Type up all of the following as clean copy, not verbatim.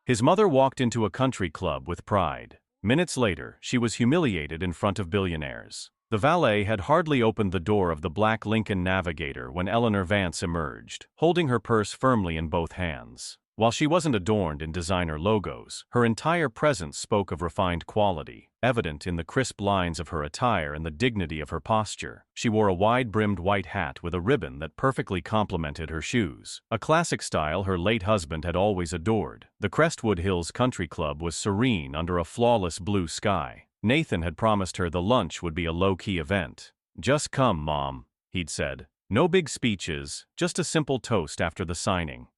His mother walked into a country club with pride. Minutes later, she was humiliated in front of billionaires. The valet had hardly opened the door of the black Lincoln Navigator when Eleanor Vance emerged, holding her purse firmly in both hands. While she wasn't adorned in designer logos, her entire presence spoke of refined quality, evident in the crisp lines of her attire and the dignity of her posture. She wore a wide-brimmed white hat with a ribbon that perfectly complemented her shoes, a classic style her late husband had always adored. The Crestwood Hills Country Club was serene under a flawless blue sky. Nathan had promised her the lunch would be a low-key event. "Just come, Mom," he'd said. "No big speeches, just a simple toast after the signing."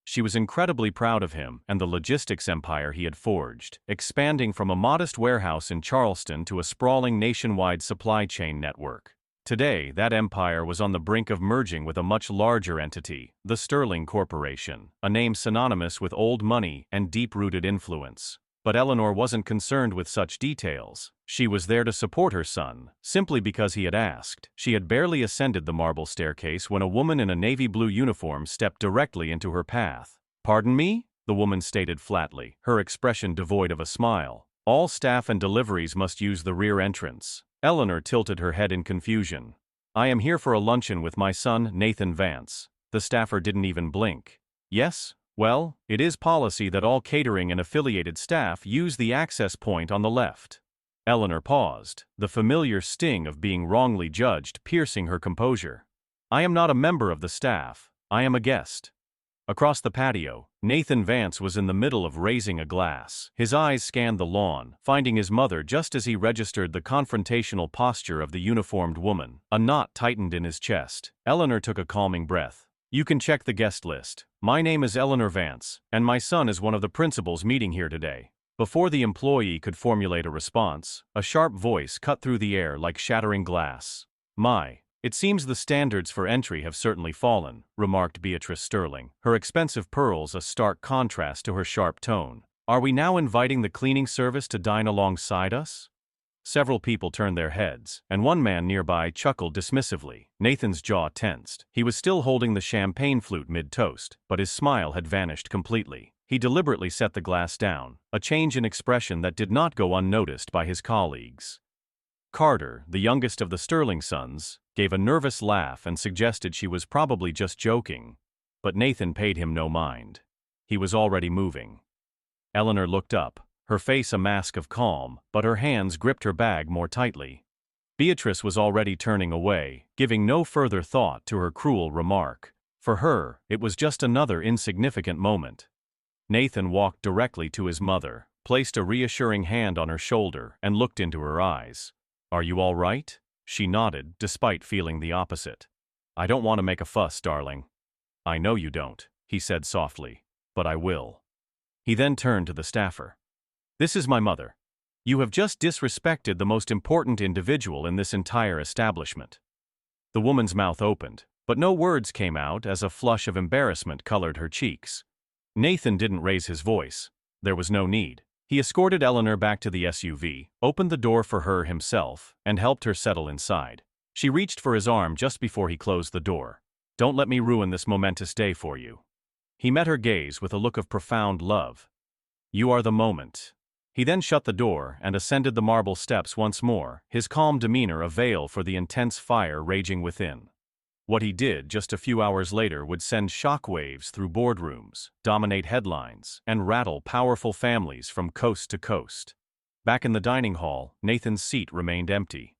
She was incredibly proud of him and the logistics empire he had forged, expanding from a modest warehouse in Charleston to a sprawling nationwide supply chain network. Today, that empire was on the brink of merging with a much larger entity, the Sterling Corporation, a name synonymous with old money and deep-rooted influence. But Eleanor wasn't concerned with such details. She was there to support her son, simply because he had asked. She had barely ascended the marble staircase when a woman in a navy blue uniform stepped directly into her path. "Pardon me?" the woman stated flatly, her expression devoid of a smile. "All staff and deliveries must use the rear entrance." Eleanor tilted her head in confusion. "I am here for a luncheon with my son, Nathan Vance." The staffer didn't even blink. "Yes? Well, it is policy that all catering and affiliated staff use the access point on the left." Eleanor paused, the familiar sting of being wrongly judged piercing her composure. "I am not a member of the staff. I am a guest." Across the patio, Nathan Vance was in the middle of raising a glass. His eyes scanned the lawn, finding his mother just as he registered the confrontational posture of the uniformed woman. A knot tightened in his chest. Eleanor took a calming breath. "You can check the guest list. My name is Eleanor Vance, and my son is one of the principals meeting here today." Before the employee could formulate a response, a sharp voice cut through the air like shattering glass. It seems the standards for entry have certainly fallen," remarked Beatrice Sterling, her expensive pearls a stark contrast to her sharp tone. "Are we now inviting the cleaning service to dine alongside us?" Several people turned their heads, and one man nearby chuckled dismissively. Nathan's jaw tensed. He was still holding the champagne flute mid-toast, but his smile had vanished completely. He deliberately set the glass down, a change in expression that did not go unnoticed by his colleagues. Carter, the youngest of the Sterling sons, gave a nervous laugh and suggested she was probably just joking, but Nathan paid him no mind. He was already moving. Eleanor looked up, her face a mask of calm, but her hands gripped her bag more tightly. Beatrice was already turning away, giving no further thought to her cruel remark. For her, it was just another insignificant moment. Nathan walked directly to his mother, placed a reassuring hand on her shoulder, and looked into her eyes. "Are you all right?" She nodded, despite feeling the opposite. "I don't want to make a fuss, darling." "I know you don't," he said softly, "but I will." He then turned to the staffer. "This is my mother. You have just disrespected the most important individual in this entire establishment." The woman's mouth opened, but no words came out as a flush of embarrassment colored her cheeks. Nathan didn't raise his voice. There was no need. He escorted Eleanor back to the SUV, opened the door for her himself, and helped her settle inside. She reached for his arm just before he closed the door. "Don't let me ruin this momentous day for you." He met her gaze with a look of profound love. "You are the moment." He then shut the door and ascended the marble steps once more, his calm demeanor a veil for the intense fire raging within. What he did just a few hours later would send shockwaves through boardrooms, dominate headlines, and rattle powerful families from coast to coast. Back in the dining hall, Nathan's seat remained empty.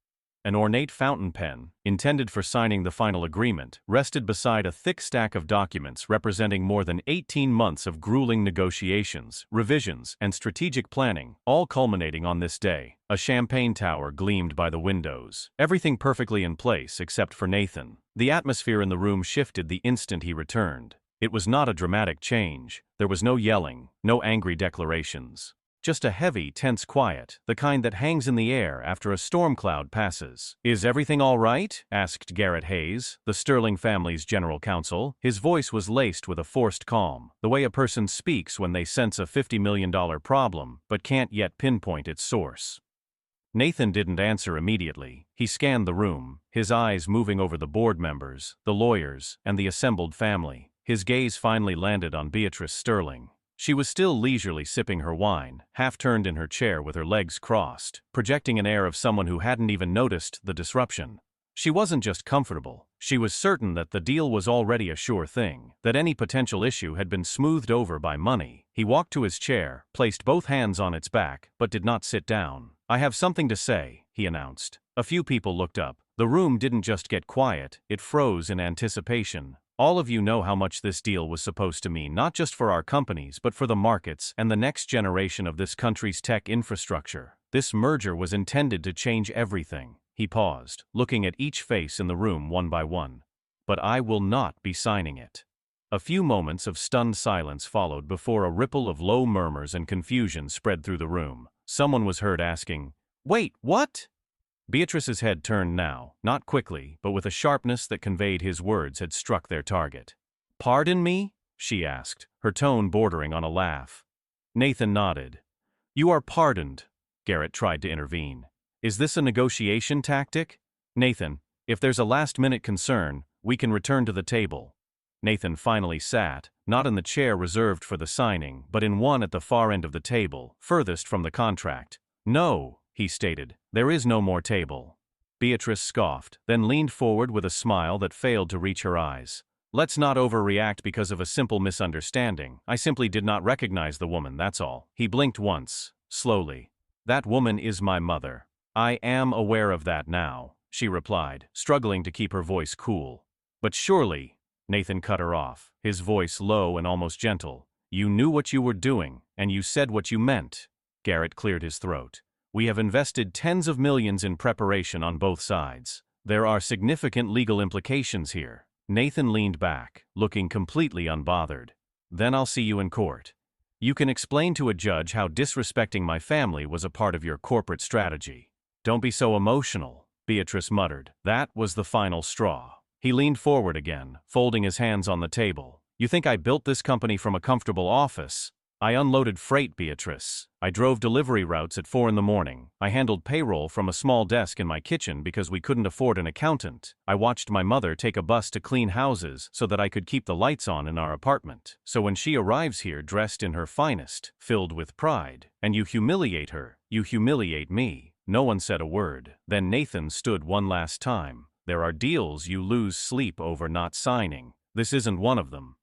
An ornate fountain pen, intended for signing the final agreement, rested beside a thick stack of documents representing more than 18 months of grueling negotiations, revisions, and strategic planning, all culminating on this day. A champagne tower gleamed by the windows, everything perfectly in place except for Nathan. The atmosphere in the room shifted the instant he returned. It was not a dramatic change. There was no yelling, no angry declarations. Just a heavy, tense quiet, the kind that hangs in the air after a storm cloud passes. "Is everything all right?" asked Garrett Hayes, the Sterling family's general counsel. His voice was laced with a forced calm, the way a person speaks when they sense a $50 million problem but can't yet pinpoint its source. Nathan didn't answer immediately. He scanned the room, his eyes moving over the board members, the lawyers, and the assembled family. His gaze finally landed on Beatrice Sterling. She was still leisurely sipping her wine, half-turned in her chair with her legs crossed, projecting an air of someone who hadn't even noticed the disruption. She wasn't just comfortable, she was certain that the deal was already a sure thing, that any potential issue had been smoothed over by money. He walked to his chair, placed both hands on its back, but did not sit down. "I have something to say," he announced. A few people looked up. The room didn't just get quiet, it froze in anticipation. "All of you know how much this deal was supposed to mean, not just for our companies but for the markets and the next generation of this country's tech infrastructure. This merger was intended to change everything." He paused, looking at each face in the room one by one. "But I will not be signing it." A few moments of stunned silence followed before a ripple of low murmurs and confusion spread through the room. Someone was heard asking, "Wait, what?" Beatrice's head turned now, not quickly, but with a sharpness that conveyed his words had struck their target. "Pardon me?" she asked, her tone bordering on a laugh. Nathan nodded. "You are pardoned." Garrett tried to intervene. "Is this a negotiation tactic?" "Nathan, if there's a last-minute concern, we can return to the table." Nathan finally sat, not in the chair reserved for the signing, but in one at the far end of the table, furthest from the contract. "No," he stated, "there is no more table." Beatrice scoffed, then leaned forward with a smile that failed to reach her eyes. "Let's not overreact because of a simple misunderstanding. I simply did not recognize the woman, that's all." He blinked once, slowly. "That woman is my mother." "I am aware of that now," she replied, struggling to keep her voice cool. "But surely," Nathan cut her off, his voice low and almost gentle, "you knew what you were doing, and you said what you meant." Garrett cleared his throat. "We have invested tens of millions in preparation on both sides. There are significant legal implications here." Nathan leaned back, looking completely unbothered. "Then I'll see you in court. You can explain to a judge how disrespecting my family was a part of your corporate strategy." "Don't be so emotional," Beatrice muttered. That was the final straw. He leaned forward again, folding his hands on the table. "You think I built this company from a comfortable office? I unloaded freight, Beatrice. I drove delivery routes at 4 in the morning. I handled payroll from a small desk in my kitchen because we couldn't afford an accountant. I watched my mother take a bus to clean houses so that I could keep the lights on in our apartment. So when she arrives here dressed in her finest, filled with pride, and you humiliate her, you humiliate me." No one said a word. Then Nathan stood one last time. "There are deals you lose sleep over not signing. This isn't one of them."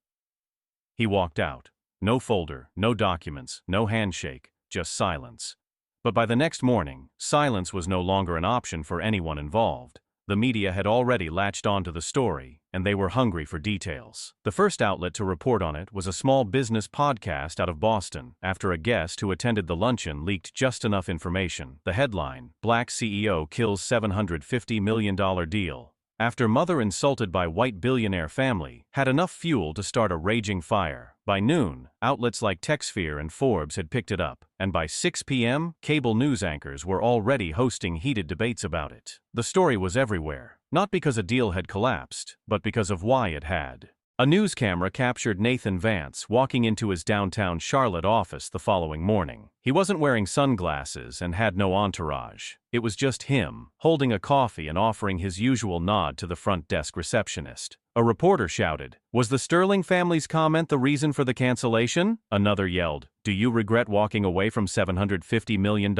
He walked out. No folder, no documents, no handshake, just silence. But by the next morning, silence was no longer an option for anyone involved. The media had already latched onto the story, and they were hungry for details. The first outlet to report on it was a small business podcast out of Boston, after a guest who attended the luncheon leaked just enough information. The headline, "Black CEO Kills $750 million Deal." After mother insulted by white billionaire family, had enough fuel to start a raging fire. By noon, outlets like TechSphere and Forbes had picked it up, and by 6 p.m., cable news anchors were already hosting heated debates about it. The story was everywhere, not because a deal had collapsed, but because of why it had. A news camera captured Nathan Vance walking into his downtown Charlotte office the following morning. He wasn't wearing sunglasses and had no entourage. It was just him, holding a coffee and offering his usual nod to the front desk receptionist. A reporter shouted, "Was the Sterling family's comment the reason for the cancellation?" Another yelled, "Do you regret walking away from $750 million?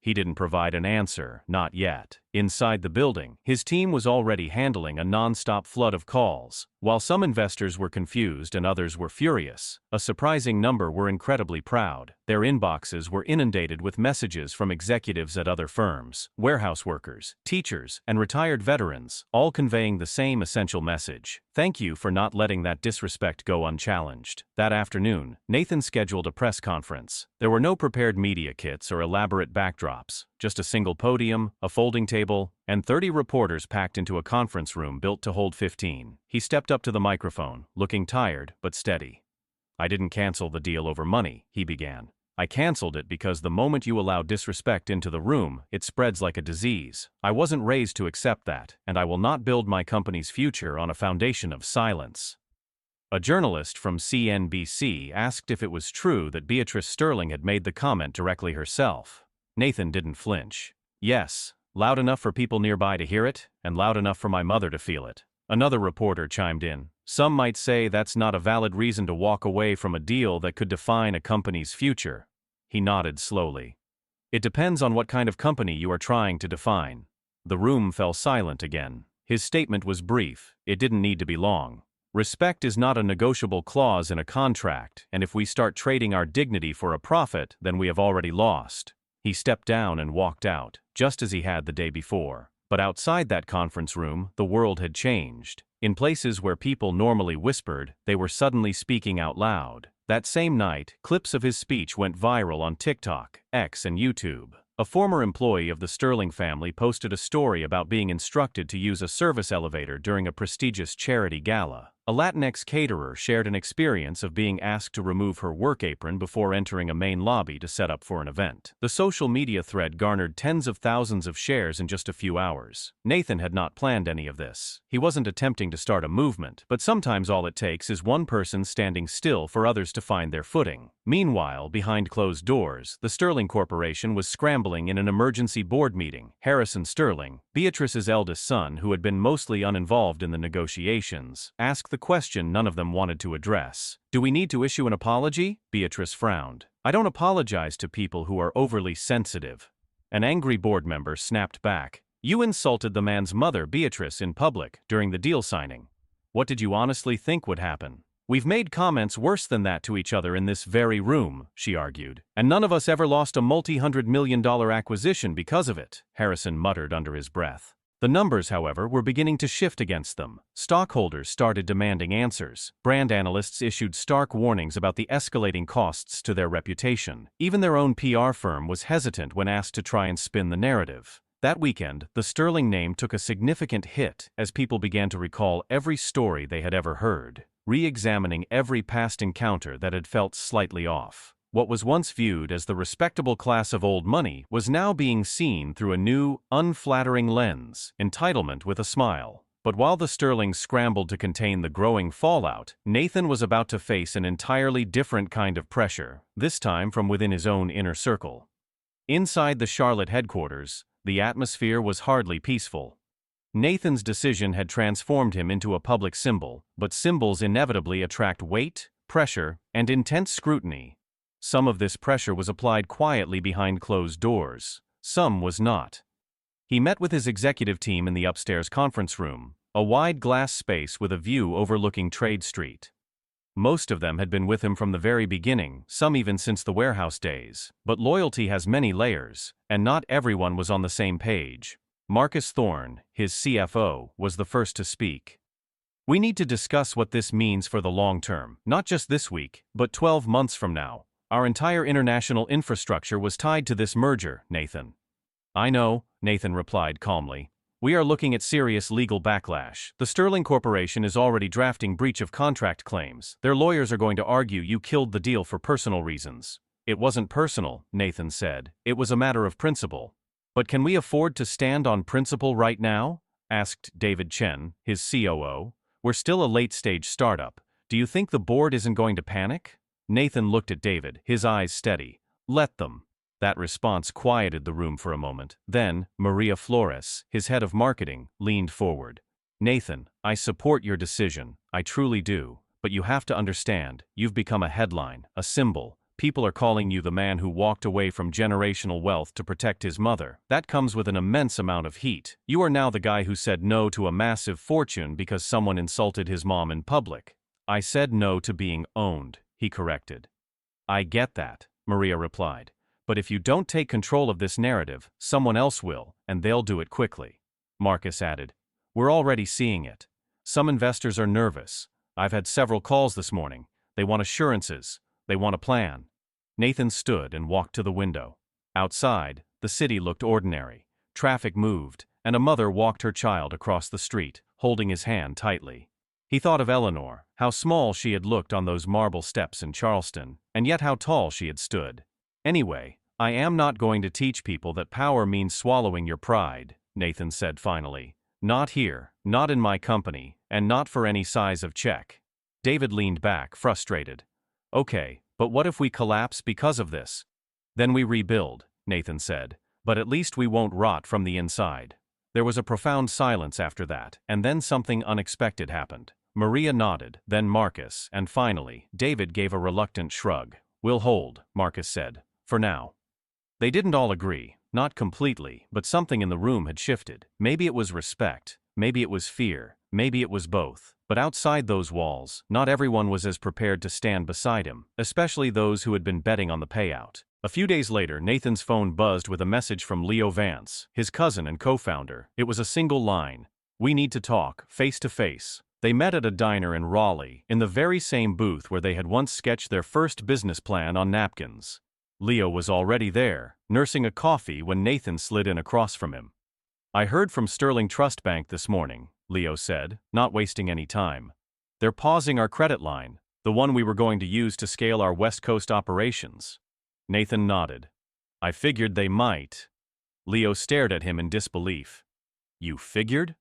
He didn't provide an answer, not yet. Inside the building, his team was already handling a non-stop flood of calls. While some investors were confused and others were furious, a surprising number were incredibly proud. Their inboxes were inundated with messages from executives at other firms, warehouse workers, teachers, and retired veterans, all conveying the same essential message. "Thank you for not letting that disrespect go unchallenged." That afternoon, Nathan scheduled a press conference. There were no prepared media kits or elaborate backdrops, just a single podium, a folding table, and 30 reporters packed into a conference room built to hold 15. He stepped up to the microphone, looking tired but steady. "I didn't cancel the deal over money," he began. "I canceled it because the moment you allow disrespect into the room, it spreads like a disease. I wasn't raised to accept that, and I will not build my company's future on a foundation of silence." A journalist from CNBC asked if it was true that Beatrice Sterling had made the comment directly herself. Nathan didn't flinch. "Yes, loud enough for people nearby to hear it, and loud enough for my mother to feel it." Another reporter chimed in, Some might say that's not a valid reason to walk away from a deal that could define a company's future. He nodded slowly. It depends on what kind of company you are trying to define. The room fell silent again. His statement was brief. It didn't need to be long. Respect is not a negotiable clause in a contract, and if we start trading our dignity for a profit, then we have already lost. He stepped down and walked out, just as he had the day before. But outside that conference room, the world had changed. In places where people normally whispered, they were suddenly speaking out loud. That same night, clips of his speech went viral on TikTok, X, and YouTube. A former employee of the Sterling family posted a story about being instructed to use a service elevator during a prestigious charity gala. A Latinx caterer shared an experience of being asked to remove her work apron before entering a main lobby to set up for an event. The social media thread garnered tens of thousands of shares in just a few hours. Nathan had not planned any of this. He wasn't attempting to start a movement, but sometimes all it takes is one person standing still for others to find their footing. Meanwhile, behind closed doors, the Sterling Corporation was scrambling in an emergency board meeting. Harrison Sterling, Beatrice's eldest son, who had been mostly uninvolved in the negotiations, asked the question none of them wanted to address. "Do we need to issue an apology?" Beatrice frowned. "I don't apologize to people who are overly sensitive." An angry board member snapped back. "You insulted the man's mother, Beatrice, in public during the deal signing. What did you honestly think would happen?" "We've made comments worse than that to each other in this very room," she argued. "And none of us ever lost a multi-hundred-million-dollar acquisition because of it," Harrison muttered under his breath. The numbers, however, were beginning to shift against them. Stockholders started demanding answers. Brand analysts issued stark warnings about the escalating costs to their reputation. Even their own PR firm was hesitant when asked to try and spin the narrative. That weekend, the Sterling name took a significant hit as people began to recall every story they had ever heard, re-examining every past encounter that had felt slightly off. What was once viewed as the respectable class of old money was now being seen through a new, unflattering lens, entitlement with a smile. But while the Sterlings scrambled to contain the growing fallout, Nathan was about to face an entirely different kind of pressure, this time from within his own inner circle. Inside the Charlotte headquarters, the atmosphere was hardly peaceful. Nathan's decision had transformed him into a public symbol, but symbols inevitably attract weight, pressure, and intense scrutiny. Some of this pressure was applied quietly behind closed doors. Some was not. He met with his executive team in the upstairs conference room, a wide glass space with a view overlooking Trade Street. Most of them had been with him from the very beginning, some even since the warehouse days. But loyalty has many layers, and not everyone was on the same page. Marcus Thorne, his CFO, was the first to speak. "We need to discuss what this means for the long term, not just this week, but 12 months from now. Our entire international infrastructure was tied to this merger, Nathan." "I know," Nathan replied calmly. "We are looking at serious legal backlash. The Sterling Corporation is already drafting breach of contract claims. Their lawyers are going to argue you killed the deal for personal reasons." "It wasn't personal," Nathan said. "It was a matter of principle." "But can we afford to stand on principle right now?" asked David Chen, his COO. "We're still a late-stage startup. Do you think the board isn't going to panic?" Nathan looked at David, his eyes steady. "Let them." That response quieted the room for a moment. Then, Maria Flores, his head of marketing, leaned forward. "Nathan, I support your decision, I truly do. But you have to understand, you've become a headline, a symbol. People are calling you the man who walked away from generational wealth to protect his mother. That comes with an immense amount of heat. You are now the guy who said no to a massive fortune because someone insulted his mom in public." "I said no to being owned," he corrected. "I get that," Maria replied. "But if you don't take control of this narrative, someone else will, and they'll do it quickly." Marcus added, "We're already seeing it. Some investors are nervous. I've had several calls this morning. They want assurances. They want a plan." Nathan stood and walked to the window. Outside, the city looked ordinary. Traffic moved, and a mother walked her child across the street, holding his hand tightly. He thought of Eleanor, how small she had looked on those marble steps in Charleston, and yet how tall she had stood. "Anyway, I am not going to teach people that power means swallowing your pride," Nathan said finally. "Not here, not in my company, and not for any size of check." David leaned back, frustrated. "Okay, but what if we collapse because of this?" "Then we rebuild," Nathan said. "But at least we won't rot from the inside." There was a profound silence after that, and then something unexpected happened. Maria nodded, then Marcus, and finally, David gave a reluctant shrug. "We'll hold," Marcus said, "for now." They didn't all agree, not completely, but something in the room had shifted. Maybe it was respect, maybe it was fear, maybe it was both. But outside those walls, not everyone was as prepared to stand beside him, especially those who had been betting on the payout. A few days later, Nathan's phone buzzed with a message from Leo Vance, his cousin and co-founder. It was a single line: "We need to talk, face to face." They met at a diner in Raleigh, in the very same booth where they had once sketched their first business plan on napkins. Leo was already there, nursing a coffee when Nathan slid in across from him. "I heard from Sterling Trust Bank this morning," Leo said, not wasting any time. "They're pausing our credit line, the one we were going to use to scale our West Coast operations." Nathan nodded. "I figured they might." Leo stared at him in disbelief. "You figured?"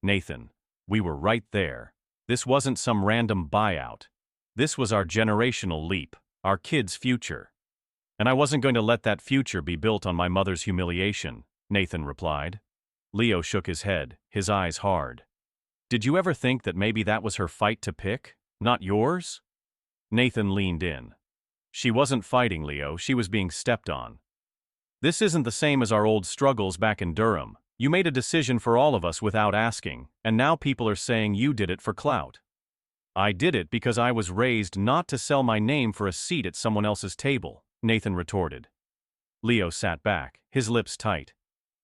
"Nathan, we were right there. This wasn't some random buyout. This was our generational leap, our kids' future. And I wasn't going to let that future be built on my mother's humiliation," Nathan replied. Leo shook his head, his eyes hard. "Did you ever think that maybe that was her fight to pick, not yours?" Nathan leaned in. "She wasn't fighting, Leo, she was being stepped on. This isn't the same as our old struggles back in Durham. You made a decision for all of us without asking, and now people are saying you did it for clout." "I did it because I was raised not to sell my name for a seat at someone else's table," Nathan retorted. Leo sat back, his lips tight.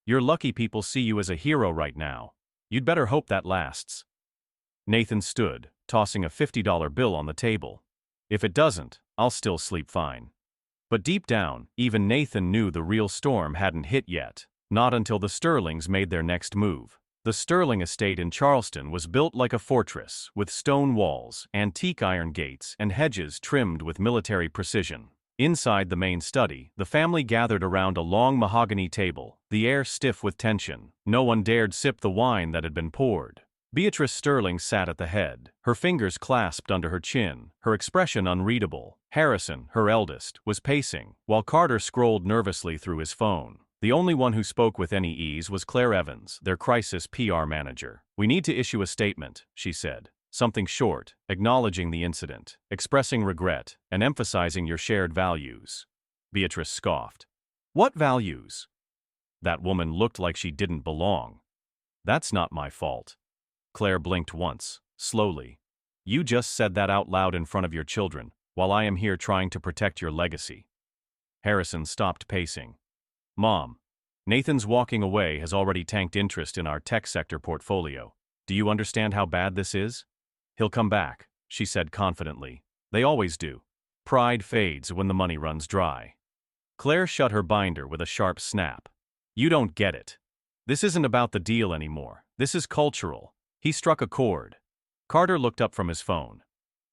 "You're lucky people see you as a hero right now. You'd better hope that lasts." Nathan stood, tossing a $50 bill on the table. "If it doesn't, I'll still sleep fine." But deep down, even Nathan knew the real storm hadn't hit yet, not until the Sterlings made their next move. The Sterling estate in Charleston was built like a fortress, with stone walls, antique iron gates, and hedges trimmed with military precision. Inside the main study, the family gathered around a long mahogany table, the air stiff with tension. No one dared sip the wine that had been poured. Beatrice Sterling sat at the head, her fingers clasped under her chin, her expression unreadable. Harrison, her eldest, was pacing, while Carter scrolled nervously through his phone. The only one who spoke with any ease was Claire Evans, their crisis PR manager. "We need to issue a statement," she said. "Something short, acknowledging the incident, expressing regret, and emphasizing your shared values." Beatrice scoffed. "What values?" That woman looked like she didn't belong. "That's not my fault." Claire blinked once, slowly. "You just said that out loud in front of your children, while I am here trying to protect your legacy." Harrison stopped pacing. "Mom, Nathan's walking away has already tanked interest in our tech sector portfolio. Do you understand how bad this is?" "He'll come back," she said confidently. "They always do. Pride fades when the money runs dry." Claire shut her binder with a sharp snap. "You don't get it. This isn't about the deal anymore. This is cultural." He struck a chord. Carter looked up from his phone.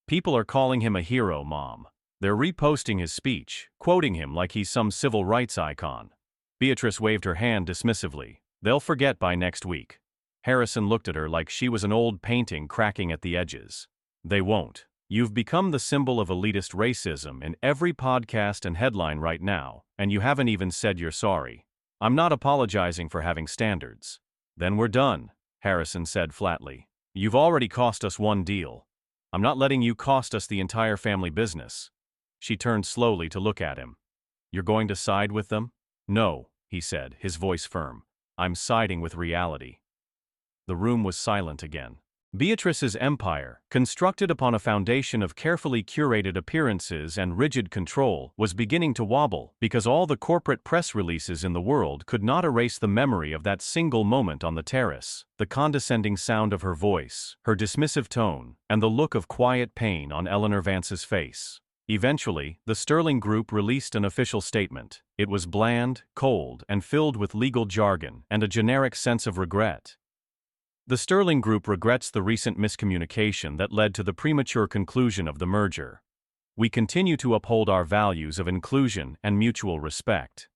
"People are calling him a hero, Mom. They're reposting his speech, quoting him like he's some civil rights icon." Beatrice waved her hand dismissively. "They'll forget by next week." Harrison looked at her like she was an old painting cracking at the edges. "They won't. You've become the symbol of elitist racism in every podcast and headline right now, and you haven't even said you're sorry." "I'm not apologizing for having standards." "Then we're done," Harrison said flatly. "You've already cost us one deal. I'm not letting you cost us the entire family business." She turned slowly to look at him. "You're going to side with them?" "No," he said, his voice firm. "I'm siding with reality." The room was silent again. Beatrice's empire, constructed upon a foundation of carefully curated appearances and rigid control, was beginning to wobble because all the corporate press releases in the world could not erase the memory of that single moment on the terrace, the condescending sound of her voice, her dismissive tone, and the look of quiet pain on Eleanor Vance's face. Eventually, the Sterling Group released an official statement. It was bland, cold, and filled with legal jargon and a generic sense of regret. The Sterling Group regrets the recent miscommunication that led to the premature conclusion of the merger. We continue to uphold our values of inclusion and mutual respect.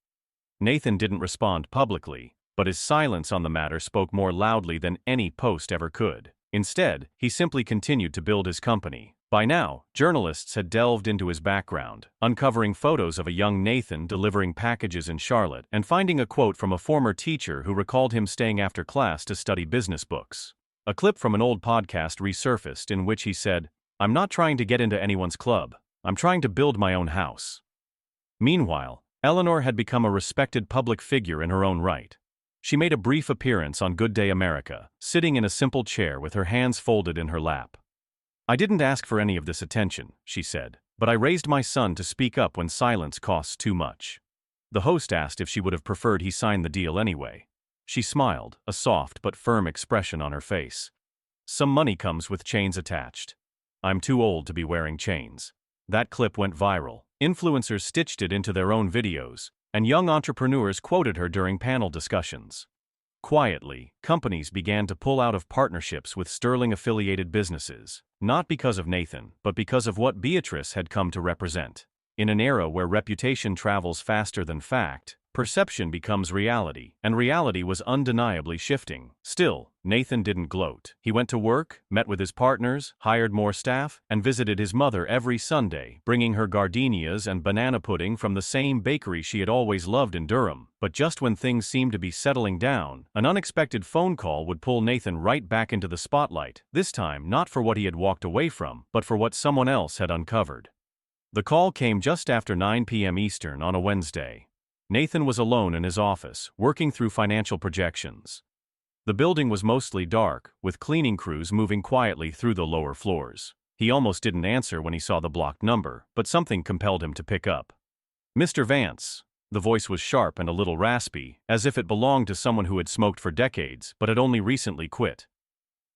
Nathan didn't respond publicly, but his silence on the matter spoke more loudly than any post ever could. Instead, he simply continued to build his company. By now, journalists had delved into his background, uncovering photos of a young Nathan delivering packages in Charlotte and finding a quote from a former teacher who recalled him staying after class to study business books. A clip from an old podcast resurfaced in which he said, "I'm not trying to get into anyone's club. I'm trying to build my own house." Meanwhile, Eleanor had become a respected public figure in her own right. She made a brief appearance on Good Day America, sitting in a simple chair with her hands folded in her lap. "I didn't ask for any of this attention," she said, "but I raised my son to speak up when silence costs too much." The host asked if she would have preferred he sign the deal anyway. She smiled, a soft but firm expression on her face. "Some money comes with chains attached. I'm too old to be wearing chains." That clip went viral. Influencers stitched it into their own videos, and young entrepreneurs quoted her during panel discussions. Quietly, companies began to pull out of partnerships with Sterling-affiliated businesses, not because of Nathan, but because of what Beatrice had come to represent. In an era where reputation travels faster than fact, perception becomes reality, and reality was undeniably shifting. Still, Nathan didn't gloat. He went to work, met with his partners, hired more staff, and visited his mother every Sunday, bringing her gardenias and banana pudding from the same bakery she had always loved in Durham. But just when things seemed to be settling down, an unexpected phone call would pull Nathan right back into the spotlight, this time not for what he had walked away from, but for what someone else had uncovered. The call came just after 9 p.m. Eastern on a Wednesday. Nathan was alone in his office, working through financial projections. The building was mostly dark, with cleaning crews moving quietly through the lower floors. He almost didn't answer when he saw the blocked number, but something compelled him to pick up. "Mr. Vance." The voice was sharp and a little raspy, as if it belonged to someone who had smoked for decades but had only recently quit.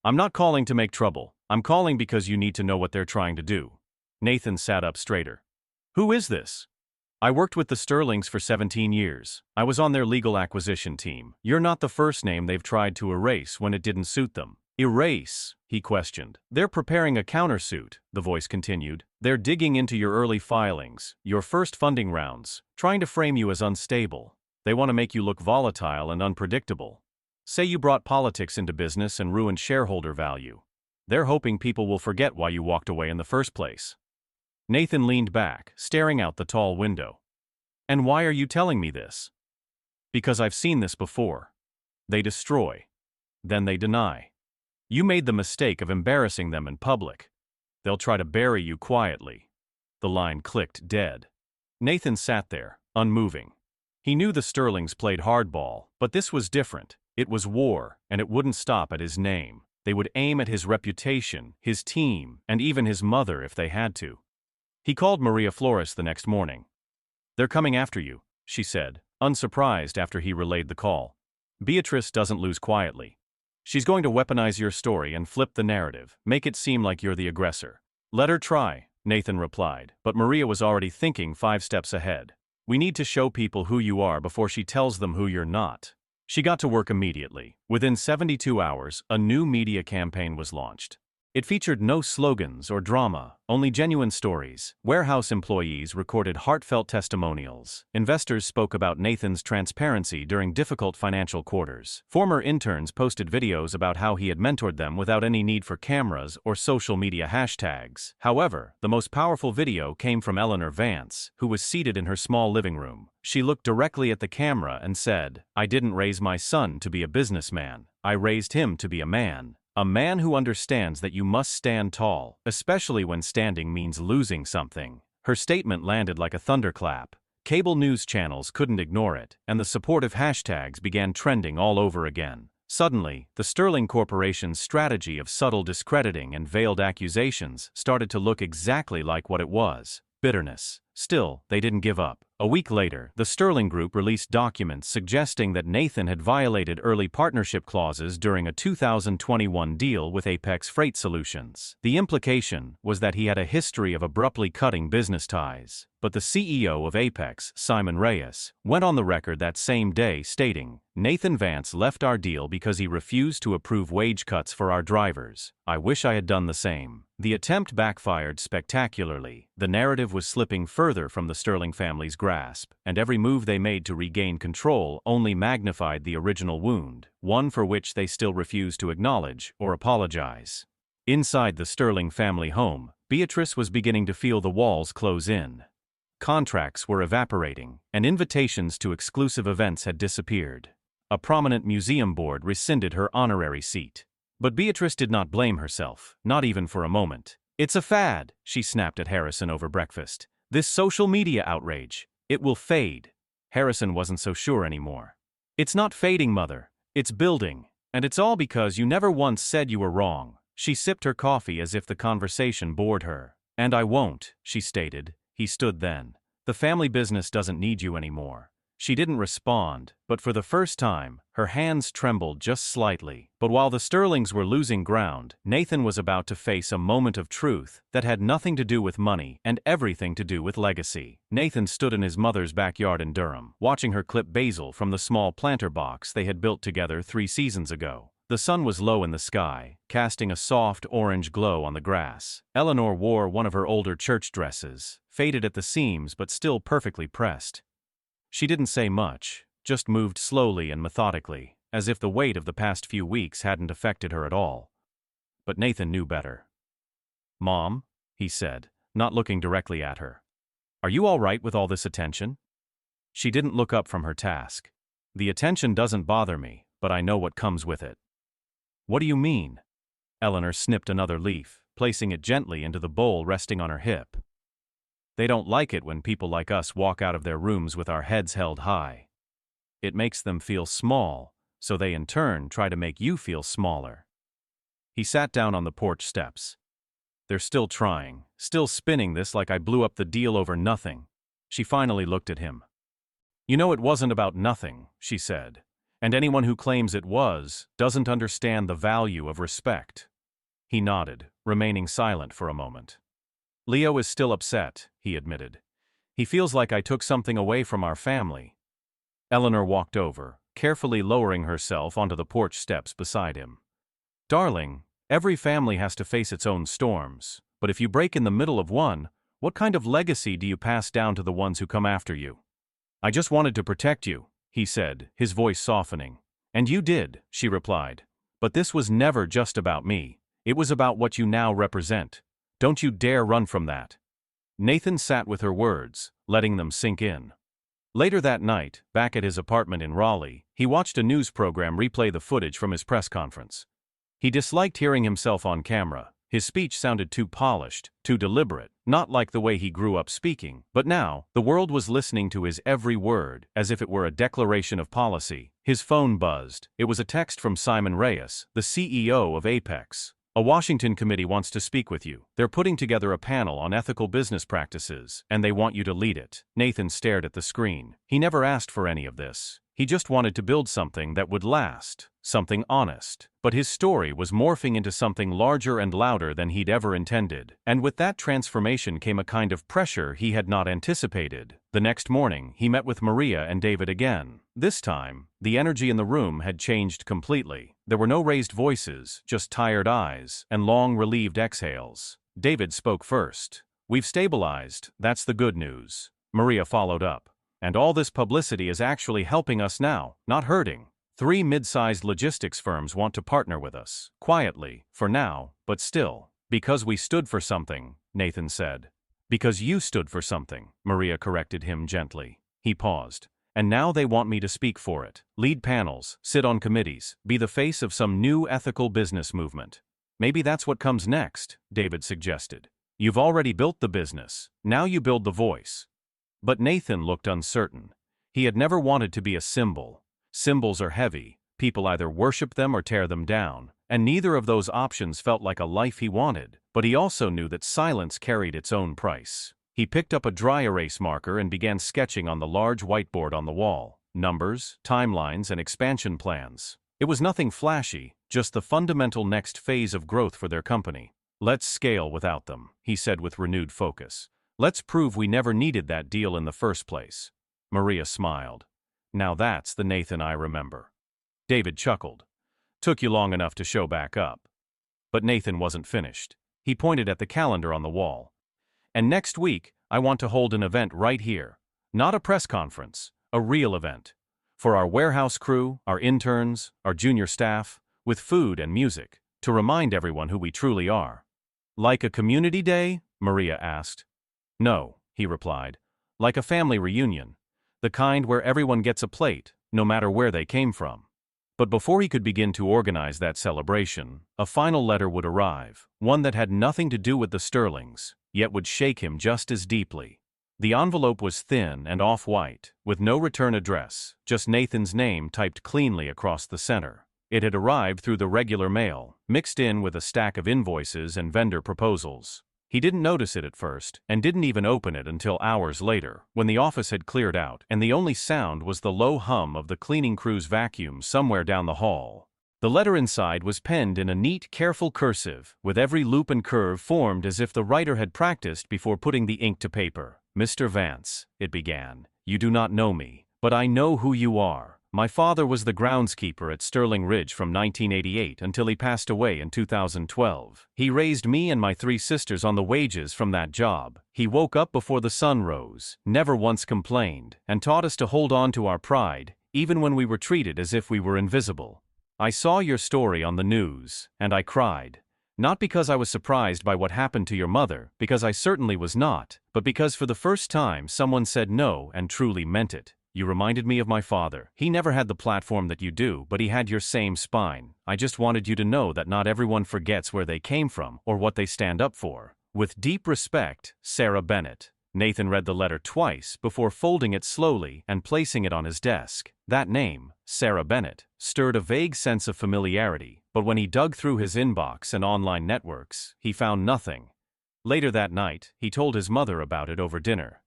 "I'm not calling to make trouble. I'm calling because you need to know what they're trying to do." Nathan sat up straighter. "Who is this?" "I worked with the Sterlings for 17 years. I was on their legal acquisition team. You're not the first name they've tried to erase when it didn't suit them." "Erase?" he questioned. "They're preparing a countersuit," the voice continued. "They're digging into your early filings, your first funding rounds, trying to frame you as unstable. They want to make you look volatile and unpredictable. Say you brought politics into business and ruined shareholder value. They're hoping people will forget why you walked away in the first place." Nathan leaned back, staring out the tall window. "And why are you telling me this?" "Because I've seen this before. They destroy. Then they deny. You made the mistake of embarrassing them in public. They'll try to bury you quietly." The line clicked dead. Nathan sat there, unmoving. He knew the Sterlings played hardball, but this was different. It was war, and it wouldn't stop at his name. They would aim at his reputation, his team, and even his mother if they had to. He called Maria Flores the next morning. "They're coming after you," she said, unsurprised after he relayed the call. "Beatrice doesn't lose quietly. She's going to weaponize your story and flip the narrative, make it seem like you're the aggressor." "Let her try," Nathan replied, but Maria was already thinking 5 steps ahead. "We need to show people who you are before she tells them who you're not." She got to work immediately. Within 72 hours, a new media campaign was launched. It featured no slogans or drama, only genuine stories. Warehouse employees recorded heartfelt testimonials. Investors spoke about Nathan's transparency during difficult financial quarters. Former interns posted videos about how he had mentored them without any need for cameras or social media hashtags. However, the most powerful video came from Eleanor Vance, who was seated in her small living room. She looked directly at the camera and said, "I didn't raise my son to be a businessman. I raised him to be a man. A man who understands that you must stand tall, especially when standing means losing something." Her statement landed like a thunderclap. Cable news channels couldn't ignore it, and the supportive hashtags began trending all over again. Suddenly, the Sterling Corporation's strategy of subtle discrediting and veiled accusations started to look exactly like what it was: bitterness. Still, they didn't give up. A week later, the Sterling Group released documents suggesting that Nathan had violated early partnership clauses during a 2021 deal with Apex Freight Solutions. The implication was that he had a history of abruptly cutting business ties. But the CEO of Apex, Simon Reyes, went on the record that same day stating, "Nathan Vance left our deal because he refused to approve wage cuts for our drivers. I wish I had done the same." The attempt backfired spectacularly. The narrative was slipping further from the Sterling family's grasp, and every move they made to regain control only magnified the original wound, one for which they still refused to acknowledge or apologize. Inside the Sterling family home, Beatrice was beginning to feel the walls close in. Contracts were evaporating, and invitations to exclusive events had disappeared. A prominent museum board rescinded her honorary seat. But Beatrice did not blame herself, not even for a moment. "It's a fad," she snapped at Harrison over breakfast. "This social media outrage. It will fade." Harrison wasn't so sure anymore. "It's not fading, Mother. It's building. And it's all because you never once said you were wrong." She sipped her coffee as if the conversation bored her. "And I won't," she stated. He stood then. "The family business doesn't need you anymore." She didn't respond, but for the first time, her hands trembled just slightly. But while the Sterlings were losing ground, Nathan was about to face a moment of truth that had nothing to do with money and everything to do with legacy. Nathan stood in his mother's backyard in Durham, watching her clip basil from the small planter box they had built together 3 seasons ago. The sun was low in the sky, casting a soft orange glow on the grass. Eleanor wore one of her older church dresses, faded at the seams but still perfectly pressed. She didn't say much, just moved slowly and methodically, as if the weight of the past few weeks hadn't affected her at all. But Nathan knew better. "Mom," he said, not looking directly at her. "Are you all right with all this attention?" She didn't look up from her task. "The attention doesn't bother me, but I know what comes with it." "What do you mean?" Eleanor snipped another leaf, placing it gently into the bowl resting on her hip. "They don't like it when people like us walk out of their rooms with our heads held high. It makes them feel small, so they in turn try to make you feel smaller." He sat down on the porch steps. "They're still trying, still spinning this like I blew up the deal over nothing." She finally looked at him. "You know it wasn't about nothing," she said. "And anyone who claims it was doesn't understand the value of respect." He nodded, remaining silent for a moment. "Leo is still upset," he admitted. "He feels like I took something away from our family." Eleanor walked over, carefully lowering herself onto the porch steps beside him. "Darling, every family has to face its own storms, but if you break in the middle of one, what kind of legacy do you pass down to the ones who come after you?" "I just wanted to protect you," he said, his voice softening. "And you did," she replied. "But this was never just about me. It was about what you now represent. Don't you dare run from that." Nathan sat with her words, letting them sink in. Later that night, back at his apartment in Raleigh, he watched a news program replay the footage from his press conference. He disliked hearing himself on camera. His speech sounded too polished, too deliberate, not like the way he grew up speaking. But now, the world was listening to his every word, as if it were a declaration of policy. His phone buzzed. It was a text from Simon Reyes, the CEO of Apex. "A Washington committee wants to speak with you. They're putting together a panel on ethical business practices, and they want you to lead it." Nathan stared at the screen. He never asked for any of this. He just wanted to build something that would last, something honest. But his story was morphing into something larger and louder than he'd ever intended. And with that transformation came a kind of pressure he had not anticipated. The next morning, he met with Maria and David again. This time, the energy in the room had changed completely. There were no raised voices, just tired eyes and long, relieved exhales. David spoke first. "We've stabilized, that's the good news." Maria followed up. "And all this publicity is actually helping us now, not hurting. 3 mid-sized logistics firms want to partner with us. Quietly, for now, but still. Because we stood for something," Nathan said. "Because you stood for something," Maria corrected him gently. He paused. "And now they want me to speak for it. Lead panels, sit on committees, be the face of some new ethical business movement." "Maybe that's what comes next," David suggested. "You've already built the business. Now you build the voice." But Nathan looked uncertain. He had never wanted to be a symbol. Symbols are heavy. People either worship them or tear them down. And neither of those options felt like a life he wanted. But he also knew that silence carried its own price. He picked up a dry erase marker and began sketching on the large whiteboard on the wall. Numbers, timelines, and expansion plans. It was nothing flashy, just the fundamental next phase of growth for their company. "Let's scale without them," he said with renewed focus. "Let's prove we never needed that deal in the first place." Maria smiled. "Now that's the Nathan I remember." David chuckled. "Took you long enough to show back up." But Nathan wasn't finished. He pointed at the calendar on the wall. "And next week, I want to hold an event right here. Not a press conference, a real event. For our warehouse crew, our interns, our junior staff, with food and music, to remind everyone who we truly are." "Like a community day?" Maria asked. "No," he replied. "Like a family reunion. The kind where everyone gets a plate, no matter where they came from." But before he could begin to organize that celebration, a final letter would arrive, one that had nothing to do with the Sterlings, yet would shake him just as deeply. The envelope was thin and off-white, with no return address, just Nathan's name typed cleanly across the center. It had arrived through the regular mail, mixed in with a stack of invoices and vendor proposals. He didn't notice it at first, and didn't even open it until hours later, when the office had cleared out, and the only sound was the low hum of the cleaning crew's vacuum somewhere down the hall. The letter inside was penned in a neat, careful cursive, with every loop and curve formed as if the writer had practiced before putting the ink to paper. "Mr. Vance," it began, "you do not know me, but I know who you are. My father was the groundskeeper at Sterling Ridge from 1988 until he passed away in 2012. He raised me and my 3 sisters on the wages from that job. He woke up before the sun rose, never once complained, and taught us to hold on to our pride, even when we were treated as if we were invisible. I saw your story on the news, and I cried. Not because I was surprised by what happened to your mother, because I certainly was not, but because for the first time someone said no and truly meant it. You reminded me of my father. He never had the platform that you do, but he had your same spine. I just wanted you to know that not everyone forgets where they came from or what they stand up for. With deep respect, Sarah Bennett." Nathan read the letter twice before folding it slowly and placing it on his desk. That name, Sarah Bennett, stirred a vague sense of familiarity, but when he dug through his inbox and online networks, he found nothing. Later that night, he told his mother about it over dinner.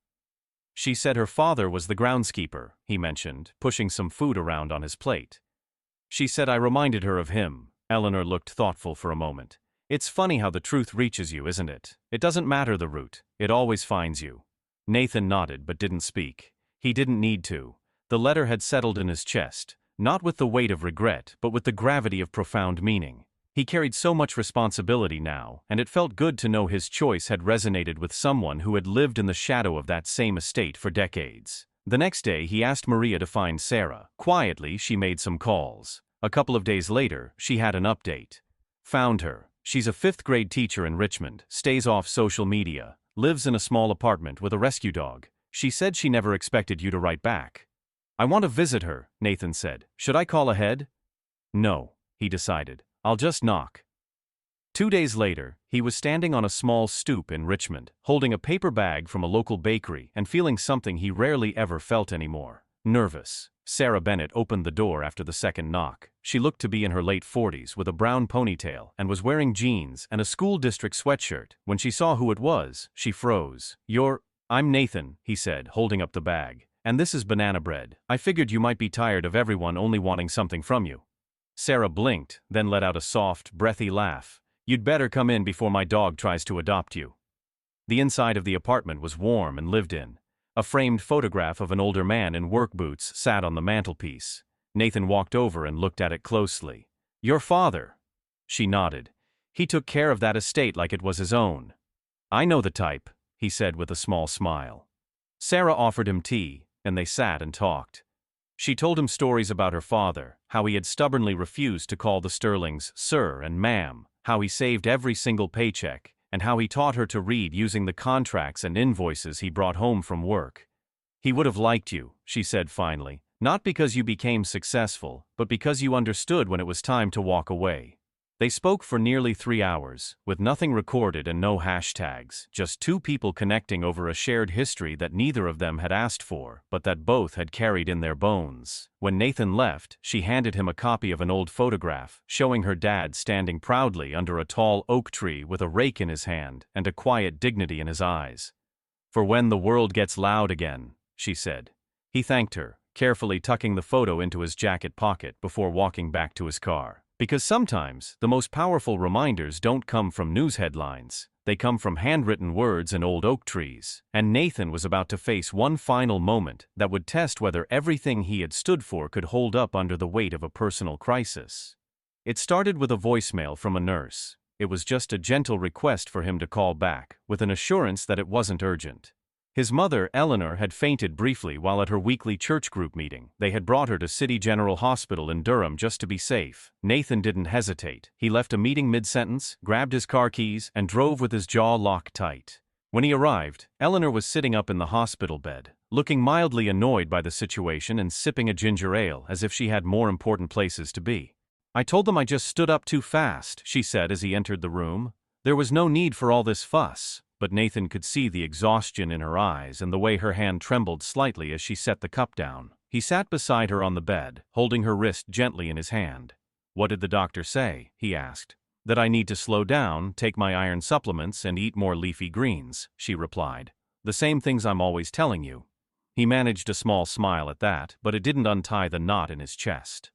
She said her father was the groundskeeper, he mentioned, pushing some food around on his plate. She said I reminded her of him. Eleanor looked thoughtful for a moment. "It's funny how the truth reaches you, isn't it? It doesn't matter the route, it always finds you." Nathan nodded but didn't speak. He didn't need to. The letter had settled in his chest, not with the weight of regret, but with the gravity of profound meaning. He carried so much responsibility now, and it felt good to know his choice had resonated with someone who had lived in the shadow of that same estate for decades. The next day, he asked Maria to find Sarah. Quietly, she made some calls. A couple of days later, she had an update. "Found her. She's a 5th-grade teacher in Richmond, stays off social media, lives in a small apartment with a rescue dog. She said she never expected you to write back." "I want to visit her," Nathan said. "Should I call ahead?" "No," he decided. "I'll just knock." 2 days later, he was standing on a small stoop in Richmond, holding a paper bag from a local bakery and feeling something he rarely ever felt anymore: nervous. Sarah Bennett opened the door after the second knock. She looked to be in her late 40s with a brown ponytail and was wearing jeans and a school district sweatshirt. When she saw who it was, she froze. "I'm Nathan," he said, holding up the bag. "And this is banana bread. I figured you might be tired of everyone only wanting something from you." Sarah blinked, then let out a soft, breathy laugh. "You'd better come in before my dog tries to adopt you." The inside of the apartment was warm and lived in. A framed photograph of an older man in work boots sat on the mantelpiece. Nathan walked over and looked at it closely. "Your father?" She nodded. "He took care of that estate like it was his own." "I know the type," he said with a small smile. Sarah offered him tea, and they sat and talked. She told him stories about her father, how he had stubbornly refused to call the Sterlings sir and ma'am, how he saved every single paycheck, and how he taught her to read using the contracts and invoices he brought home from work. "He would have liked you," she said finally, "not because you became successful, but because you understood when it was time to walk away." They spoke for nearly 3 hours, with nothing recorded and no hashtags, just 2 people connecting over a shared history that neither of them had asked for, but that both had carried in their bones. When Nathan left, she handed him a copy of an old photograph, showing her dad standing proudly under a tall oak tree with a rake in his hand and a quiet dignity in his eyes. "For when the world gets loud again," she said. He thanked her, carefully tucking the photo into his jacket pocket before walking back to his car. Because sometimes, the most powerful reminders don't come from news headlines. They come from handwritten words and old oak trees. And Nathan was about to face one final moment that would test whether everything he had stood for could hold up under the weight of a personal crisis. It started with a voicemail from a nurse. It was just a gentle request for him to call back, with an assurance that it wasn't urgent. His mother, Eleanor, had fainted briefly while at her weekly church group meeting. They had brought her to City General Hospital in Durham just to be safe. Nathan didn't hesitate. He left a meeting mid-sentence, grabbed his car keys, and drove with his jaw locked tight. When he arrived, Eleanor was sitting up in the hospital bed, looking mildly annoyed by the situation and sipping a ginger ale as if she had more important places to be. "I told them I just stood up too fast," she said as he entered the room. "There was no need for all this fuss," but Nathan could see the exhaustion in her eyes and the way her hand trembled slightly as she set the cup down. He sat beside her on the bed, holding her wrist gently in his hand. "What did the doctor say?" he asked. "That I need to slow down, take my iron supplements, and eat more leafy greens," she replied. "The same things I'm always telling you." He managed a small smile at that, but it didn't untie the knot in his chest.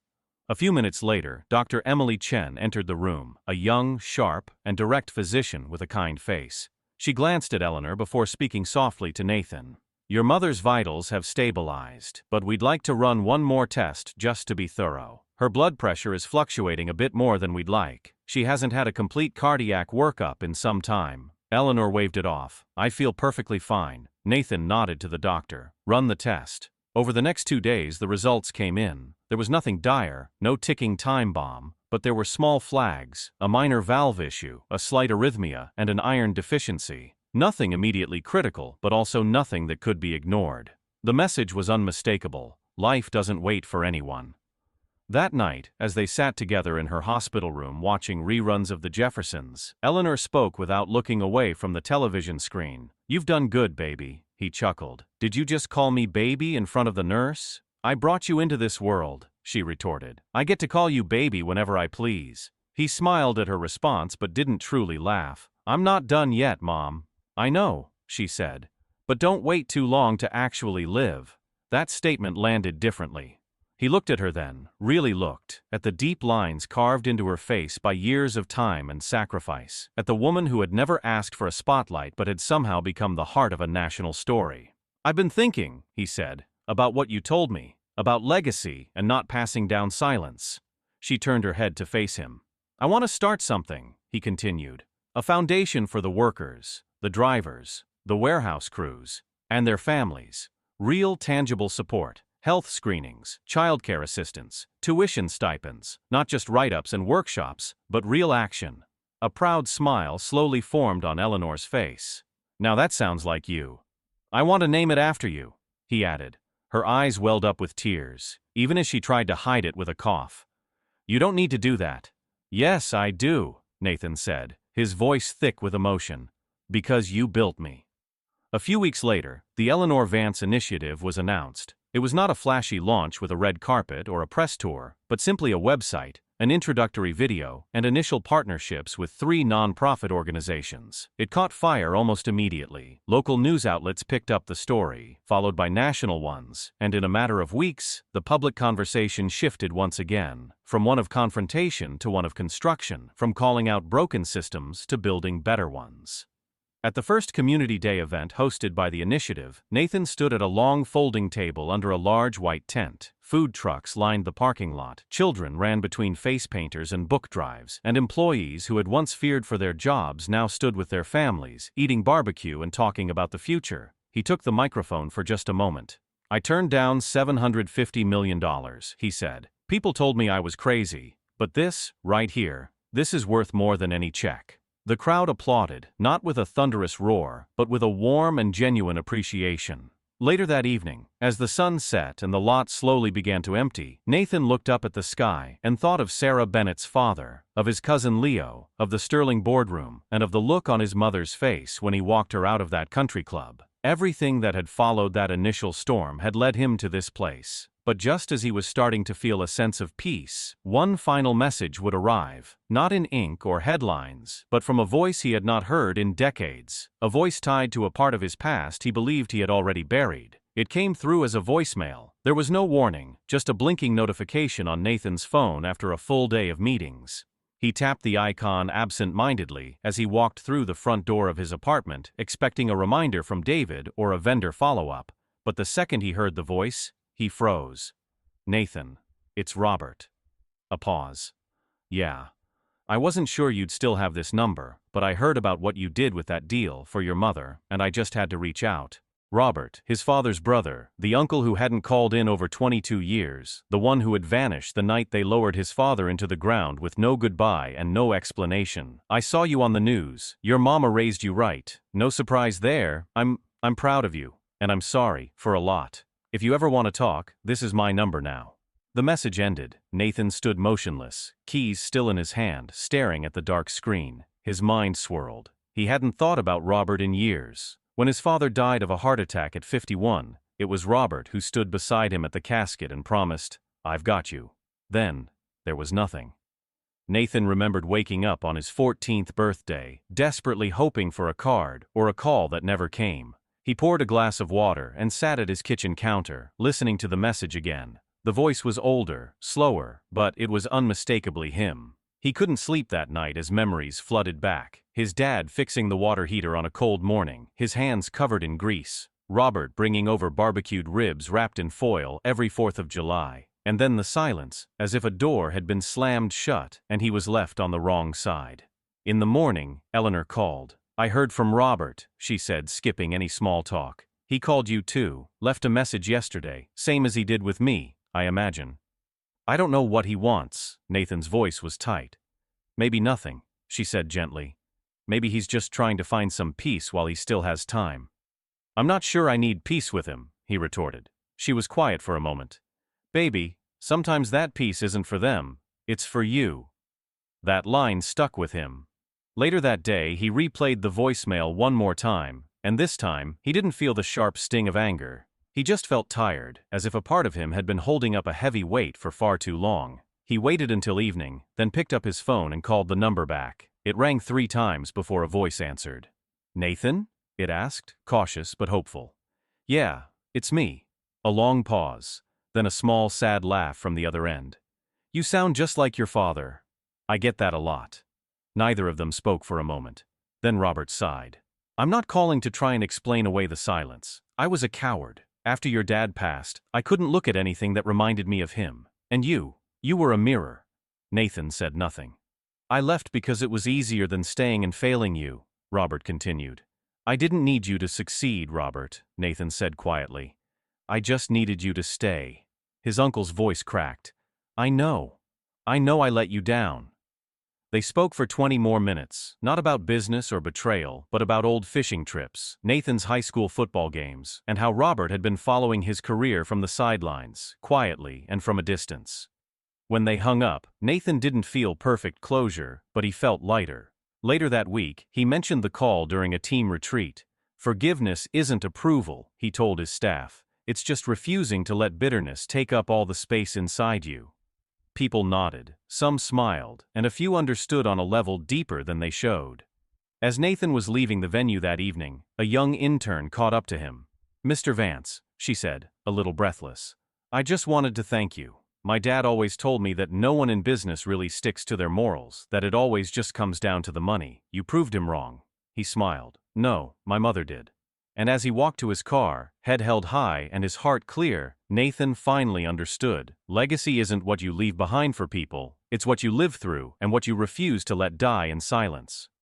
A few minutes later, Dr. Emily Chen entered the room, a young, sharp, and direct physician with a kind face. She glanced at Eleanor before speaking softly to Nathan. "Your mother's vitals have stabilized, but we'd like to run one more test just to be thorough. Her blood pressure is fluctuating a bit more than we'd like. She hasn't had a complete cardiac workup in some time." Eleanor waved it off. "I feel perfectly fine." Nathan nodded to the doctor. "Run the test." Over the next 2 days the results came in. There was nothing dire, no ticking time bomb, but there were small flags, a minor valve issue, a slight arrhythmia, and an iron deficiency. Nothing immediately critical, but also nothing that could be ignored. The message was unmistakable: life doesn't wait for anyone. That night, as they sat together in her hospital room watching reruns of The Jeffersons, Eleanor spoke without looking away from the television screen. "You've done good, baby," he chuckled. "Did you just call me baby in front of the nurse?" "I brought you into this world," she retorted. "I get to call you baby whenever I please." He smiled at her response but didn't truly laugh. "I'm not done yet, Mom." "I know," she said. "But don't wait too long to actually live." That statement landed differently. He looked at her then, really looked, at the deep lines carved into her face by years of time and sacrifice, at the woman who had never asked for a spotlight but had somehow become the heart of a national story. "I've been thinking," he said, "about what you told me, about legacy and not passing down silence." She turned her head to face him. "I want to start something," he continued. "A foundation for the workers, the drivers, the warehouse crews, and their families. Real, tangible support. Health screenings, childcare assistance, tuition stipends, not just write-ups and workshops, but real action." A proud smile slowly formed on Eleanor's face. "Now that sounds like you. I want to name it after you," he added. Her eyes welled up with tears, even as she tried to hide it with a cough. "You don't need to do that." "Yes, I do," Nathan said, his voice thick with emotion. "Because you built me." A few weeks later, the Eleanor Vance Initiative was announced. It was not a flashy launch with a red carpet or a press tour, but simply a website, an introductory video, and initial partnerships with 3 nonprofit organizations. It caught fire almost immediately. Local news outlets picked up the story, followed by national ones, and in a matter of weeks, the public conversation shifted once again, from one of confrontation to one of construction, from calling out broken systems to building better ones. At the first Community Day event hosted by the initiative, Nathan stood at a long folding table under a large white tent. Food trucks lined the parking lot, children ran between face painters and book drives, and employees who had once feared for their jobs now stood with their families, eating barbecue and talking about the future. He took the microphone for just a moment. "I turned down $750 million, he said. "People told me I was crazy, but this, right here, this is worth more than any check." The crowd applauded, not with a thunderous roar, but with a warm and genuine appreciation. Later that evening, as the sun set and the lot slowly began to empty, Nathan looked up at the sky and thought of Sarah Bennett's father, of his cousin Leo, of the Sterling boardroom, and of the look on his mother's face when he walked her out of that country club. Everything that had followed that initial storm had led him to this place. But just as he was starting to feel a sense of peace, one final message would arrive, not in ink or headlines, but from a voice he had not heard in decades, a voice tied to a part of his past he believed he had already buried. It came through as a voicemail. There was no warning, just a blinking notification on Nathan's phone after a full day of meetings. He tapped the icon absent-mindedly as he walked through the front door of his apartment, expecting a reminder from David or a vendor follow-up. But the second he heard the voice, he froze. "Nathan, it's Robert." A pause. "Yeah. I wasn't sure you'd still have this number, but I heard about what you did with that deal for your mother, and I just had to reach out." Robert, his father's brother, the uncle who hadn't called in over 22 years, the one who had vanished the night they lowered his father into the ground with no goodbye and no explanation. "I saw you on the news. Your mama raised you right. No surprise there. I'm proud of you." And I'm sorry for a lot. If you ever want to talk, this is my number now. The message ended. Nathan stood motionless, keys still in his hand, staring at the dark screen. His mind swirled. He hadn't thought about Robert in years. When his father died of a heart attack at 51, it was Robert who stood beside him at the casket and promised, "I've got you." Then, there was nothing. Nathan remembered waking up on his 14th birthday, desperately hoping for a card or a call that never came. He poured a glass of water and sat at his kitchen counter, listening to the message again. The voice was older, slower, but it was unmistakably him. He couldn't sleep that night as memories flooded back. His dad fixing the water heater on a cold morning, his hands covered in grease. Robert bringing over barbecued ribs wrapped in foil every 4th of July. And then the silence, as if a door had been slammed shut and he was left on the wrong side. In the morning, Eleanor called. "I heard from Robert," she said, skipping any small talk. "He called you too, left a message yesterday, same as he did with me, I imagine." "I don't know what he wants." Nathan's voice was tight. "Maybe nothing," she said gently. "Maybe he's just trying to find some peace while he still has time." "I'm not sure I need peace with him," he retorted. She was quiet for a moment. "Baby, sometimes that peace isn't for them, it's for you." That line stuck with him. Later that day, he replayed the voicemail one more time, and this time, he didn't feel the sharp sting of anger. He just felt tired, as if a part of him had been holding up a heavy weight for far too long. He waited until evening, then picked up his phone and called the number back. It rang 3 times before a voice answered. "Nathan?" it asked, cautious but hopeful. "Yeah, it's me." A long pause, then a small, sad laugh from the other end. "You sound just like your father." "I get that a lot." Neither of them spoke for a moment. Then Robert sighed. "I'm not calling to try and explain away the silence. I was a coward. After your dad passed, I couldn't look at anything that reminded me of him. And you were a mirror." Nathan said nothing. "I left because it was easier than staying and failing you," Robert continued. "I didn't need you to succeed, Robert," Nathan said quietly. "I just needed you to stay." His uncle's voice cracked. I know I let you down." They spoke for 20 more minutes, not about business or betrayal, but about old fishing trips, Nathan's high school football games, and how Robert had been following his career from the sidelines, quietly and from a distance. When they hung up, Nathan didn't feel perfect closure, but he felt lighter. Later that week, he mentioned the call during a team retreat. "Forgiveness isn't approval," he told his staff. "It's just refusing to let bitterness take up all the space inside you." People nodded, some smiled, and a few understood on a level deeper than they showed. As Nathan was leaving the venue that evening, a young intern caught up to him. "Mr. Vance," she said, a little breathless, "I just wanted to thank you. My dad always told me that no one in business really sticks to their morals, that it always just comes down to the money. You proved him wrong." He smiled. "No, my mother did." And as he walked to his car, head held high and his heart clear, Nathan finally understood. Legacy isn't what you leave behind for people, it's what you live through and what you refuse to let die in silence.